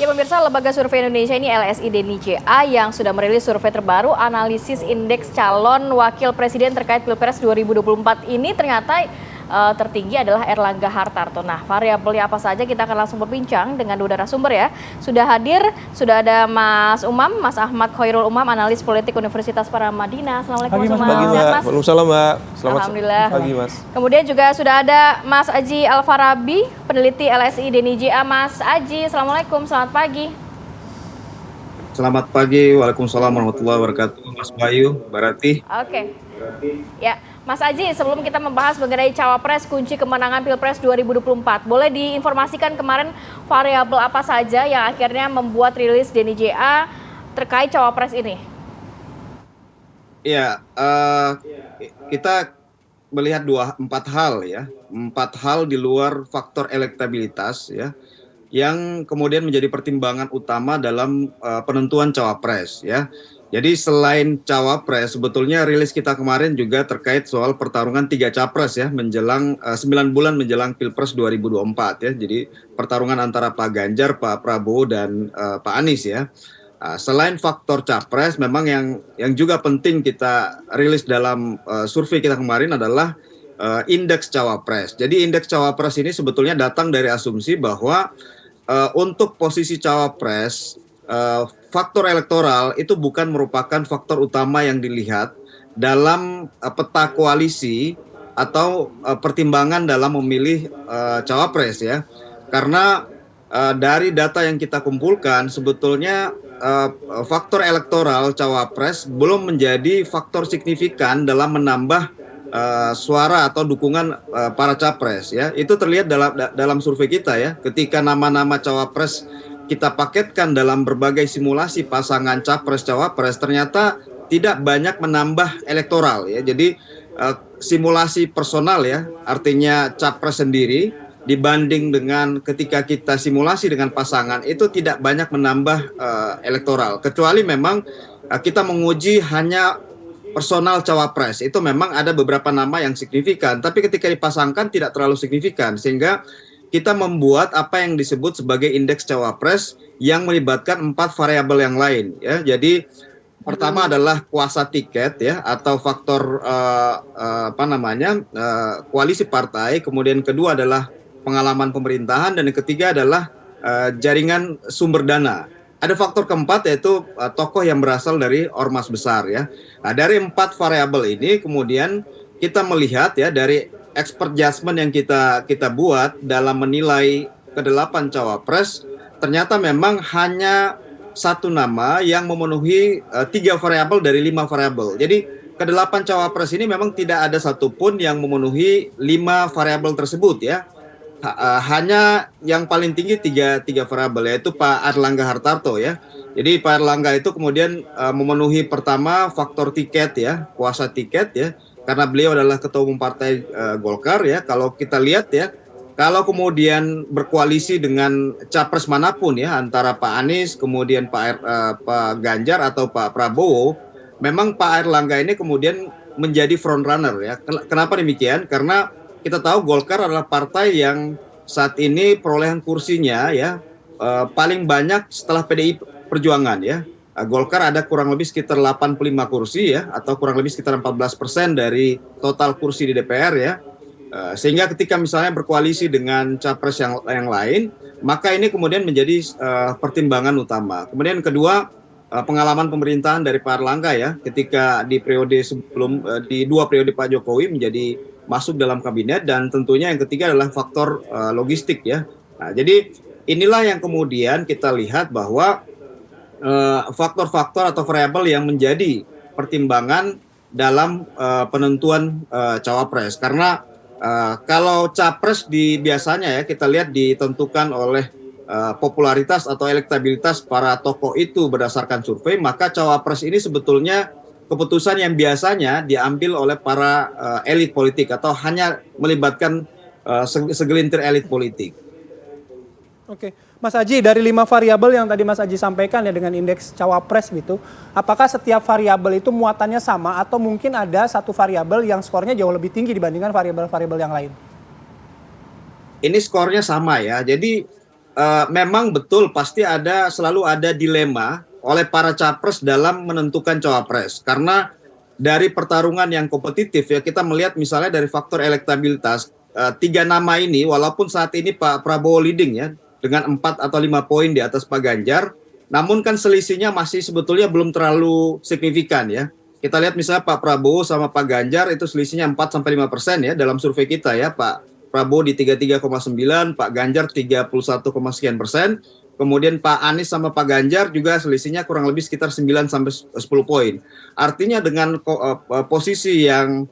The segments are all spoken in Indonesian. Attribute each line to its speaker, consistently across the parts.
Speaker 1: Ya pemirsa, Lembaga Survei Indonesia ini LSI DNIJA yang sudah merilis survei terbaru analisis indeks calon wakil presiden terkait Pilpres 2024 ini ternyata tertinggi adalah Erlangga Hartarto. Nah, variabelnya apa saja kita akan langsung berbincang dengan dua narasumber ya. Sudah hadir, sudah ada Mas Umam, Mas Ahmad Khairul Umam, analis politik Universitas Paramadina. Assalamualaikum
Speaker 2: Mas
Speaker 1: Umam.
Speaker 2: Pagi, Mbak.
Speaker 3: Waalaikumsalam, Mbak. Selamat
Speaker 1: Alhamdulillah.
Speaker 3: pagi, Mas.
Speaker 1: Kemudian juga sudah ada Mas Aji Alfarabi, peneliti LSI DNIJA. Mas Aji, Assalamualaikum, selamat pagi.
Speaker 2: Selamat pagi, Waalaikumsalam warahmatullahi wabarakatuh, Mas Bayu, Mbak Ratih.
Speaker 1: Oke. Ya, Mas Aji, sebelum kita membahas mengenai cawapres kunci kemenangan Pilpres 2024, boleh diinformasikan kemarin variabel apa saja yang akhirnya membuat rilis DNIJA terkait cawapres ini?
Speaker 2: Ya, kita melihat empat hal ya, empat hal di luar faktor elektabilitas ya, yang kemudian menjadi pertimbangan utama dalam penentuan cawapres ya. Jadi selain cawapres, sebetulnya rilis kita kemarin juga terkait soal pertarungan 3 capres ya, menjelang 9 bulan menjelang Pilpres 2024 ya. Jadi pertarungan antara Pak Ganjar, Pak Prabowo dan Pak Anies ya. Selain faktor capres, memang yang juga penting kita rilis dalam survei kita kemarin adalah indeks cawapres. Jadi indeks cawapres ini sebetulnya datang dari asumsi bahwa untuk posisi cawapres, faktor elektoral itu bukan merupakan faktor utama yang dilihat dalam peta koalisi atau pertimbangan dalam memilih cawapres ya. Karena dari data yang kita kumpulkan sebetulnya faktor elektoral cawapres belum menjadi faktor signifikan dalam menambah suara atau dukungan para capres ya. Itu terlihat dalam survei kita ya. Ketika nama-nama cawapres kita paketkan dalam berbagai simulasi pasangan capres cawapres, ternyata tidak banyak menambah elektoral ya. Jadi simulasi personal ya, artinya capres sendiri dibanding dengan ketika kita simulasi dengan pasangan itu tidak banyak menambah elektoral, kecuali memang kita menguji hanya personal cawapres. Itu memang ada beberapa nama yang signifikan, tapi ketika dipasangkan tidak terlalu signifikan, sehingga kita membuat apa yang disebut sebagai indeks cawapres yang melibatkan 4 variabel yang lain ya. Jadi pertama adalah kuasa tiket ya, atau faktor koalisi partai. Kemudian kedua adalah pengalaman pemerintahan, dan yang ketiga adalah jaringan sumber dana. Ada faktor keempat yaitu tokoh yang berasal dari ormas besar ya. Nah, dari 4 variabel ini kemudian kita melihat ya, dari expert judgment yang kita buat dalam menilai ke-8 cawapres, ternyata memang hanya satu nama yang memenuhi 3 variabel dari 5 variabel. Jadi ke-8 cawapres ini memang tidak ada satupun yang memenuhi 5 variabel tersebut ya. Hanya yang paling tinggi tiga variabel, yaitu Pak Erlangga Hartarto ya. Jadi Pak Erlangga itu kemudian memenuhi pertama faktor tiket ya, kuasa tiket ya, karena beliau adalah ketua umum partai Golkar ya. Kalau kita lihat ya, kalau kemudian berkoalisi dengan capres manapun ya, antara Pak Anies kemudian Pak Ganjar atau Pak Prabowo, memang Pak Erlangga ini kemudian menjadi front runner ya. Kenapa demikian? Karena kita tahu Golkar adalah partai yang saat ini perolehan kursinya ya paling banyak setelah PDI Perjuangan ya. Golkar ada kurang lebih sekitar 85 kursi ya, atau kurang lebih sekitar 14% dari total kursi di DPR ya. Sehingga ketika misalnya berkoalisi dengan capres yang lain, maka ini kemudian menjadi pertimbangan utama. Kemudian kedua, pengalaman pemerintahan dari Pak Erlangga ya, ketika di periode sebelum di 2 periode Pak Jokowi menjadi masuk dalam kabinet, dan tentunya yang ketiga adalah faktor logistik ya. Nah, jadi inilah yang kemudian kita lihat bahwa faktor-faktor atau variabel yang menjadi pertimbangan dalam penentuan cawapres. Karena kalau capres biasanya ya kita lihat ditentukan oleh popularitas atau elektabilitas para tokoh itu berdasarkan survei, maka cawapres ini sebetulnya keputusan yang biasanya diambil oleh para elit politik atau hanya melibatkan segelintir elit politik.
Speaker 3: Oke, Mas Aji, dari 5 variabel yang tadi Mas Aji sampaikan ya dengan indeks cawapres gitu, apakah setiap variabel itu muatannya sama atau mungkin ada satu variabel yang skornya jauh lebih tinggi dibandingkan variabel-variabel yang lain?
Speaker 2: Ini skornya sama ya, jadi memang betul pasti selalu ada dilema oleh para capres dalam menentukan cawapres. Karena dari pertarungan yang kompetitif ya, kita melihat misalnya dari faktor elektabilitas, 3 nama ini walaupun saat ini Pak Prabowo leading ya dengan 4 atau 5 poin di atas Pak Ganjar, namun kan selisihnya masih sebetulnya belum terlalu signifikan ya. Kita lihat misalnya Pak Prabowo sama Pak Ganjar itu selisihnya 4-5% ya dalam survei kita ya. Pak Prabowo di 33,9, Pak Ganjar 31, sekian persen. Kemudian Pak Anies sama Pak Ganjar juga selisihnya kurang lebih sekitar 9-10 poin. Artinya dengan posisi yang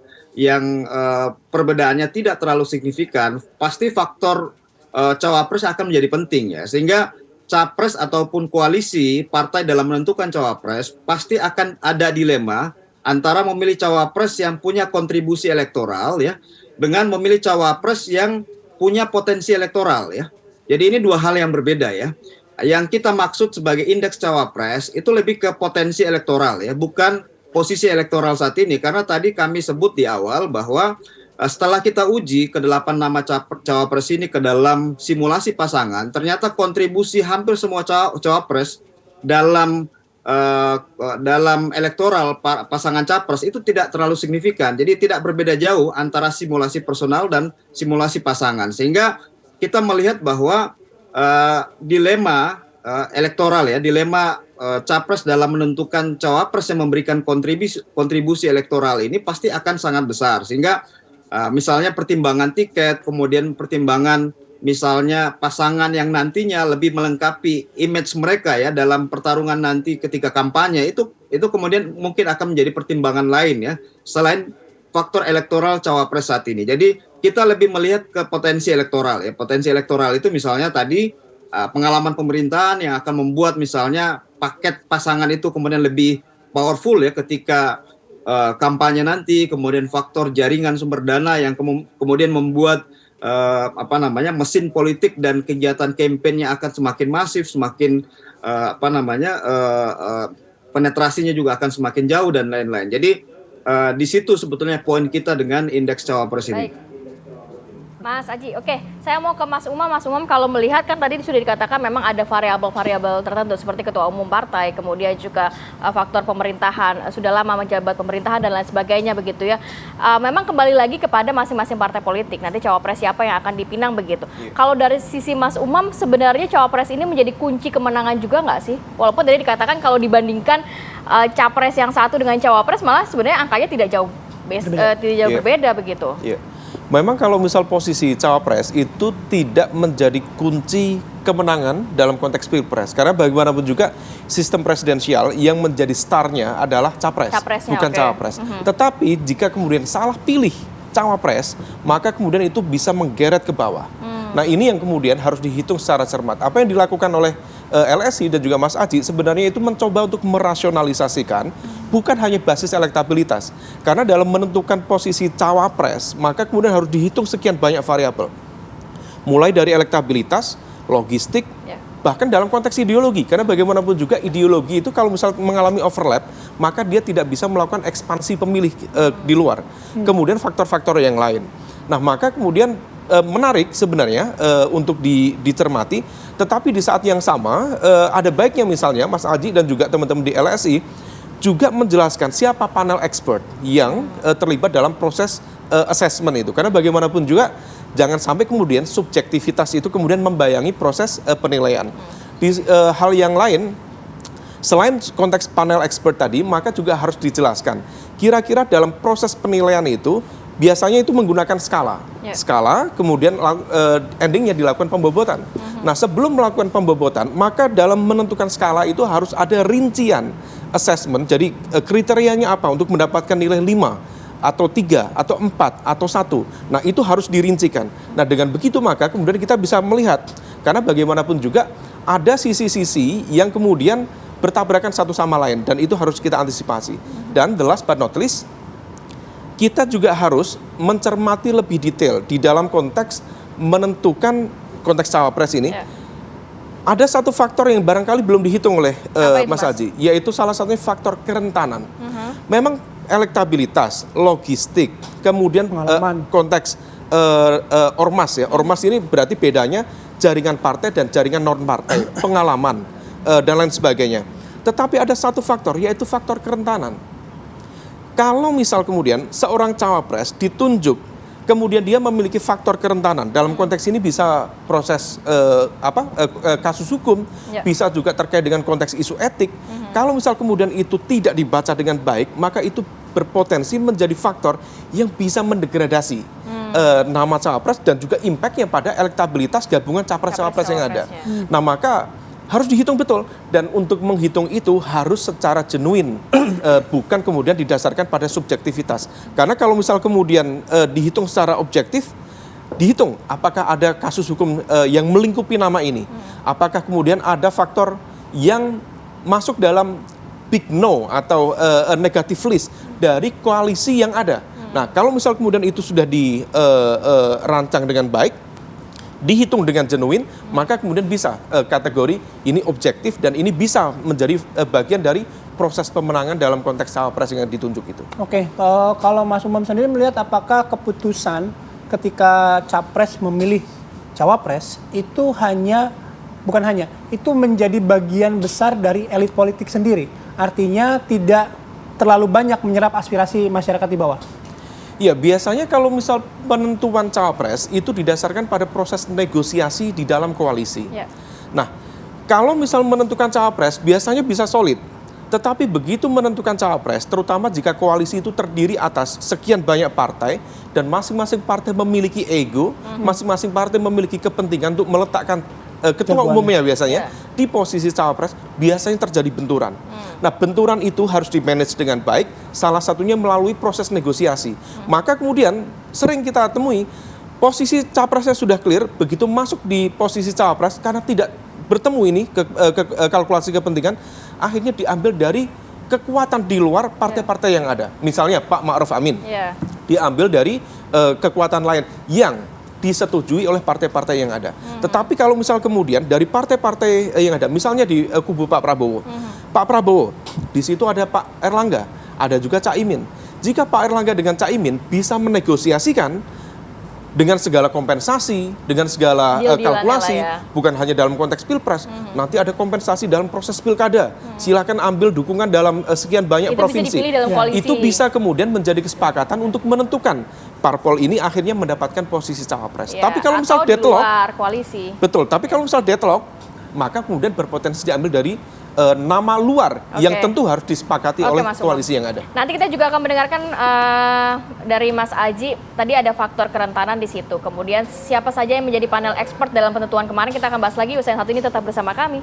Speaker 2: perbedaannya tidak terlalu signifikan, pasti faktor cawapres akan menjadi penting ya. Sehingga capres ataupun koalisi partai dalam menentukan cawapres pasti akan ada dilema antara memilih cawapres yang punya kontribusi elektoral ya, dengan memilih cawapres yang punya potensi elektoral ya. Jadi ini 2 hal yang berbeda ya. Yang kita maksud sebagai indeks cawapres itu lebih ke potensi elektoral ya, bukan posisi elektoral saat ini. Karena tadi kami sebut di awal bahwa setelah kita uji ke-8 nama cawapres ini ke dalam simulasi pasangan, ternyata kontribusi hampir semua cawapres dalam elektoral pasangan capres itu tidak terlalu signifikan. Jadi tidak berbeda jauh antara simulasi personal dan simulasi pasangan. Sehingga kita melihat bahwa dilema elektoral ya, dilema capres dalam menentukan cawapres yang memberikan kontribusi elektoral ini pasti akan sangat besar. Sehingga misalnya pertimbangan tiket, kemudian pertimbangan misalnya pasangan yang nantinya lebih melengkapi image mereka ya dalam pertarungan nanti ketika kampanye, itu kemudian mungkin akan menjadi pertimbangan lain ya selain faktor elektoral cawapres saat ini. Jadi kita lebih melihat ke potensi elektoral ya. Potensi elektoral itu misalnya tadi pengalaman pemerintahan yang akan membuat misalnya paket pasangan itu kemudian lebih powerful ya ketika kampanye nanti, kemudian faktor jaringan sumber dana yang kemudian membuat mesin politik dan kegiatan kampanye akan semakin masif, semakin penetrasinya juga akan semakin jauh dan lain-lain. Jadi di situ sebetulnya poin kita dengan indeks cawapres ini.
Speaker 1: Baik. Mas Aji, oke, saya mau ke Mas Umam. Mas Umam, kalau melihat kan tadi sudah dikatakan memang ada variabel-variabel tertentu seperti ketua umum partai, kemudian juga faktor pemerintahan, sudah lama menjabat pemerintahan dan lain sebagainya begitu ya. Memang kembali lagi kepada masing-masing partai politik, nanti cawapres siapa yang akan dipinang begitu. Kalau dari sisi Mas Umam, sebenarnya cawapres ini menjadi kunci kemenangan juga nggak sih? Walaupun tadi dikatakan kalau dibandingkan capres yang satu dengan cawapres malah sebenarnya angkanya tidak jauh berbeda begitu.
Speaker 4: Memang kalau misal posisi cawapres itu tidak menjadi kunci kemenangan dalam konteks pilpres. Karena bagaimanapun juga sistem presidensial yang menjadi starnya adalah capres, bukan cawapres. Tetapi jika kemudian salah pilih cawapres, maka kemudian itu bisa menggeret ke bawah. Nah ini yang kemudian harus dihitung secara cermat. Apa yang dilakukan oleh LSI dan juga Mas Aji sebenarnya itu mencoba untuk merasionalisasikan bukan hanya basis elektabilitas. Karena dalam menentukan posisi cawapres, maka kemudian harus dihitung sekian banyak variabel. Mulai dari elektabilitas, logistik, bahkan dalam konteks ideologi. Karena bagaimanapun juga ideologi itu kalau misal mengalami overlap, maka dia tidak bisa melakukan ekspansi pemilih di luar. Kemudian faktor-faktor yang lain. Nah maka kemudian menarik sebenarnya untuk dicermati, tetapi di saat yang sama ada baiknya misalnya Mas Aji dan juga teman-teman di LSI juga menjelaskan siapa panel expert yang terlibat dalam proses assessment itu. Karena bagaimanapun juga jangan sampai kemudian subjektivitas itu kemudian membayangi proses penilaian. Di hal yang lain, selain konteks panel expert tadi, maka juga harus dijelaskan kira-kira dalam proses penilaian itu biasanya itu menggunakan skala. Skala, kemudian endingnya dilakukan pembobotan. Nah, sebelum melakukan pembobotan, maka dalam menentukan skala itu harus ada rincian assessment. Jadi kriterianya apa untuk mendapatkan nilai 5 atau 3 atau 4 atau 1. Nah, itu harus dirincikan. Nah, dengan begitu maka kemudian kita bisa melihat Karena bagaimanapun juga ada sisi-sisi yang kemudian bertabrakan satu sama lain dan itu harus kita antisipasi. Dan the last but not least, kita juga harus mencermati lebih detail di dalam konteks menentukan konteks cawapres ini. Ada satu faktor yang barangkali belum dihitung oleh Mas Aji, yaitu salah satunya faktor kerentanan. Memang elektabilitas, logistik, kemudian konteks ormas ya. Ormas ini berarti bedanya jaringan partai dan jaringan non-partai, pengalaman dan lain sebagainya. Tetapi ada satu faktor, yaitu faktor kerentanan. Kalau misal kemudian seorang cawapres ditunjuk, kemudian dia memiliki faktor kerentanan, dalam konteks ini bisa proses kasus hukum, bisa juga terkait dengan konteks isu etik. Kalau misal kemudian itu tidak dibaca dengan baik, maka itu berpotensi menjadi faktor yang bisa mendegradasi nama cawapres dan juga impact-nya pada elektabilitas gabungan capres-cawapres yang ada. Nah, maka harus dihitung betul, dan untuk menghitung itu harus secara genuine, bukan kemudian didasarkan pada subjektivitas. Karena kalau misal kemudian dihitung secara objektif, dihitung apakah ada kasus hukum yang melingkupi nama ini, apakah kemudian ada faktor yang masuk dalam big no atau negative list dari koalisi yang ada. Nah, kalau misal kemudian itu sudah dirancang dengan baik, dihitung dengan genuine, maka kemudian bisa kategori ini objektif dan ini bisa menjadi bagian dari proses pemenangan dalam konteks cawapres yang ditunjuk itu.
Speaker 3: Oke, kalau Mas Umam sendiri melihat apakah keputusan ketika capres memilih cawapres itu itu menjadi bagian besar dari elit politik sendiri, artinya tidak terlalu banyak menyerap aspirasi masyarakat di bawah?
Speaker 4: Ya, biasanya kalau misal penentuan cawapres itu didasarkan pada proses negosiasi di dalam koalisi. Nah, kalau misal menentukan cawapres biasanya bisa solid. Tetapi begitu menentukan cawapres, terutama jika koalisi itu terdiri atas sekian banyak partai dan masing-masing partai memiliki ego, masing-masing partai memiliki kepentingan untuk meletakkan ketua umumnya biasanya di posisi cawapres, biasanya terjadi benturan. Nah, benturan itu harus di-manage dengan baik, salah satunya melalui proses negosiasi. Maka kemudian sering kita temui posisi capresnya sudah clear, begitu masuk di posisi cawapres karena tidak bertemu ini kalkulasi kepentingan, akhirnya diambil dari kekuatan di luar partai-partai yang ada. Misalnya Pak Ma'ruf Amin diambil dari kekuatan lain yang disetujui oleh partai-partai yang ada. Tetapi kalau misal kemudian dari partai-partai yang ada, misalnya di kubu Pak Prabowo, Pak Prabowo, di situ ada Pak Erlangga, ada juga Caimin. Jika Pak Erlangga dengan Caimin bisa menegosiasikan dengan segala kompensasi, dengan segala kalkulasi, bukan hanya dalam konteks pilpres, nanti ada kompensasi dalam proses pilkada. Silakan ambil dukungan dalam sekian banyak provinsi. Itu bisa kemudian menjadi kesepakatan untuk menentukan parpol ini akhirnya mendapatkan posisi cawapres. Tapi kalau misal deadlock, betul. Tapi kalau misal deadlock, maka kemudian berpotensi diambil dari nama luar yang tentu harus disepakati oleh koalisi yang ada. Nanti kita juga akan mendengarkan dari Mas Aji, tadi ada faktor kerentanan di situ. Kemudian siapa saja yang menjadi panel expert dalam penentuan kemarin, kita akan bahas lagi usai satu ini, tetap bersama kami.